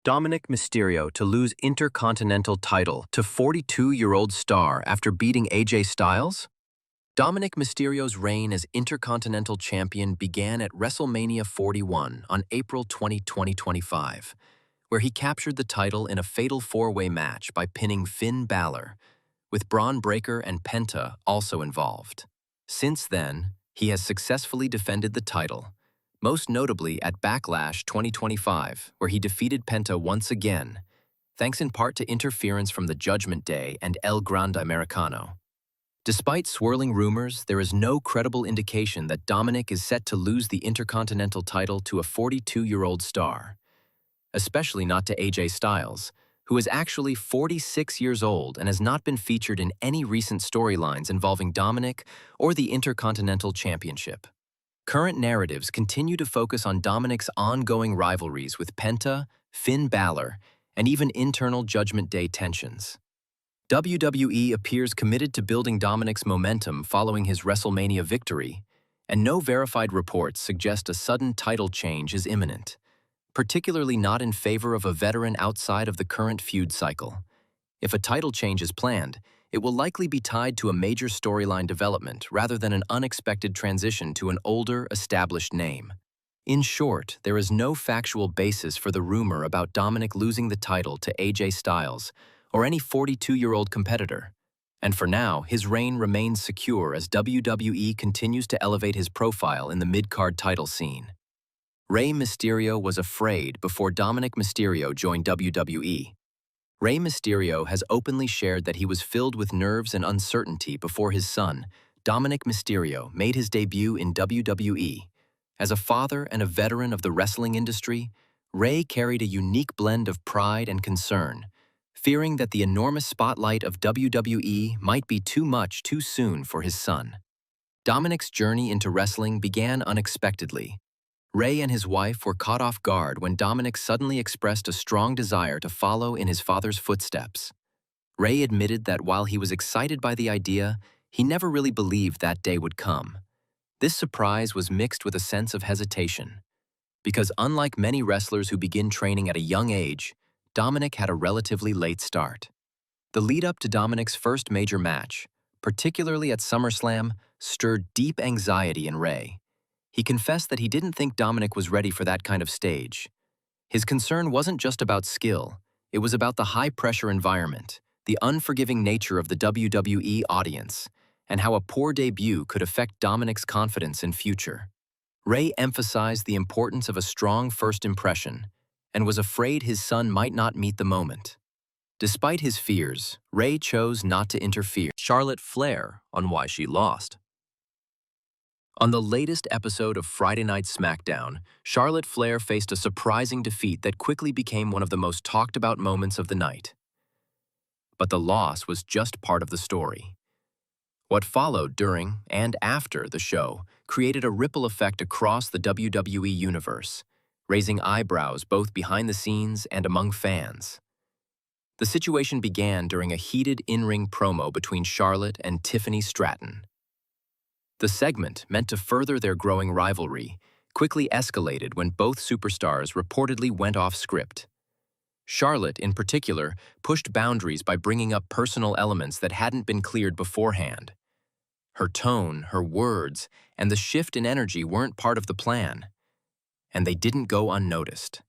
Dominik Mysterio to lose Intercontinental title to 42-year-old star after beating AJ Styles? Dominik Mysterio's reign as Intercontinental Champion began at WrestleMania 41 on April 2025, where he captured the title in a fatal four-way match by pinning Finn Balor, with Braun Breaker and Penta also involved. Since then, he has successfully defended the title, most notably at Backlash 2025, where he defeated Penta once again, thanks in part to interference from the Judgment Day and El Grande Americano. Despite swirling rumors, there is no credible indication that Dominik is set to lose the Intercontinental title to a 42-year-old star, especially not to AJ Styles, who is actually 46 years old and has not been featured in any recent storylines involving Dominik or the Intercontinental Championship. Current narratives continue to focus on Dominik's ongoing rivalries with Penta, Finn Balor, and even internal Judgment Day tensions. WWE appears committed to building Dominik's momentum following his WrestleMania victory, and no verified reports suggest a sudden title change is imminent, particularly not in favor of a veteran outside of the current feud cycle. If a title change is planned, it will likely be tied to a major storyline development rather than an unexpected transition to an older, established name. In short, there is no factual basis for the rumor about Dominik losing the title to AJ Styles or any 42-year-old competitor. And for now, his reign remains secure as WWE continues to elevate his profile in the mid-card title scene. Rey Mysterio was afraid before Dominik Mysterio joined WWE. Rey Mysterio has openly shared that he was filled with nerves and uncertainty before his son, Dominik Mysterio, made his debut in WWE. As a father and a veteran of the wrestling industry, Rey carried a unique blend of pride and concern, fearing that the enormous spotlight of WWE might be too much too soon for his son. Dominik's journey into wrestling began unexpectedly. Rey and his wife were caught off guard when Dominik suddenly expressed a strong desire to follow in his father's footsteps. Rey admitted that while he was excited by the idea, he never really believed that day would come. This surprise was mixed with a sense of hesitation, because unlike many wrestlers who begin training at a young age, Dominik had a relatively late start. The lead-up to Dominik's first major match, particularly at SummerSlam, stirred deep anxiety in Rey. He confessed that he didn't think Dominik was ready for that kind of stage. His concern wasn't just about skill, it was about the high-pressure environment, the unforgiving nature of the WWE audience, and how a poor debut could affect Dominik's confidence in future. Rey emphasized the importance of a strong first impression and was afraid his son might not meet the moment. Despite his fears, Rey chose not to interfere. Charlotte Flair on why she lost. On the latest episode of Friday Night SmackDown, Charlotte Flair faced a surprising defeat that quickly became one of the most talked-about moments of the night. But the loss was just part of the story. What followed during and after the show created a ripple effect across the WWE universe, raising eyebrows both behind the scenes and among fans. The situation began during a heated in-ring promo between Charlotte and Tiffany Stratton. The segment, meant to further their growing rivalry, quickly escalated when both superstars reportedly went off script. Charlotte, in particular, pushed boundaries by bringing up personal elements that hadn't been cleared beforehand. Her tone, her words, and the shift in energy weren't part of the plan, and they didn't go unnoticed.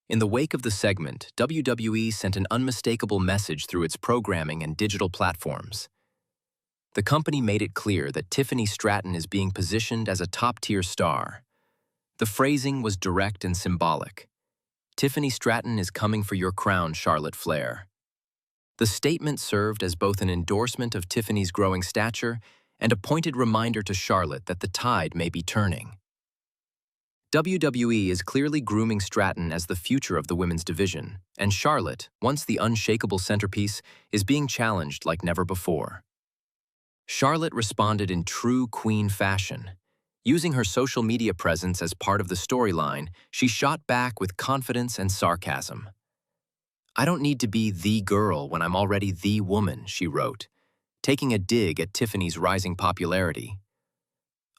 In the wake of the segment, WWE sent an unmistakable message through its programming and digital platforms. The company made it clear that Tiffany Stratton is being positioned as a top-tier star. The phrasing was direct and symbolic. Tiffany Stratton is coming for your crown, Charlotte Flair. The statement served as both an endorsement of Tiffany's growing stature and a pointed reminder to Charlotte that the tide may be turning. WWE is clearly grooming Stratton as the future of the women's division, and Charlotte, once the unshakable centerpiece, is being challenged like never before. Charlotte responded in true queen fashion. Using her social media presence as part of the storyline, she shot back with confidence and sarcasm. "I don't need to be the girl when I'm already the woman," she wrote, taking a dig at Tiffany's rising popularity.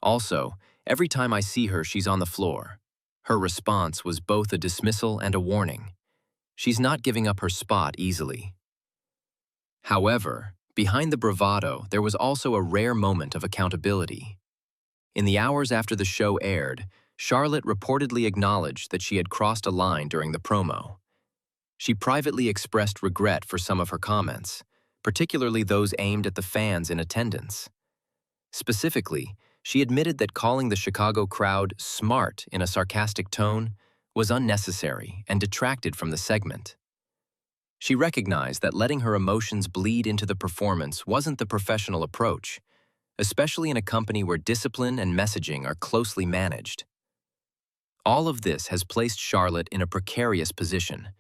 "Also, every time I see her, she's on the floor. Her response was both a dismissal and a warning. She's not giving up her spot easily. However, behind the bravado, there was also a rare moment of accountability. In the hours after the show aired, Charlotte reportedly acknowledged that she had crossed a line during the promo. She privately expressed regret for some of her comments, particularly those aimed at the fans in attendance. Specifically, she admitted that calling the Chicago crowd smart in a sarcastic tone was unnecessary and detracted from the segment. She recognized that letting her emotions bleed into the performance wasn't the professional approach, especially in a company where discipline and messaging are closely managed. All of this has placed Charlotte in a precarious position.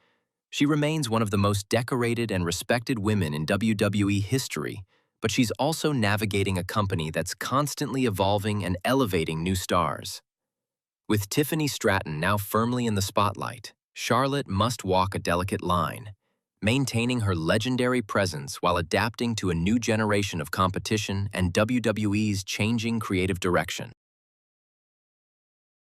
She remains one of the most decorated and respected women in WWE history, but she's also navigating a company that's constantly evolving and elevating new stars. With Tiffany Stratton now firmly in the spotlight, Charlotte must walk a delicate line, maintaining her legendary presence while adapting to a new generation of competition and WWE's changing creative direction.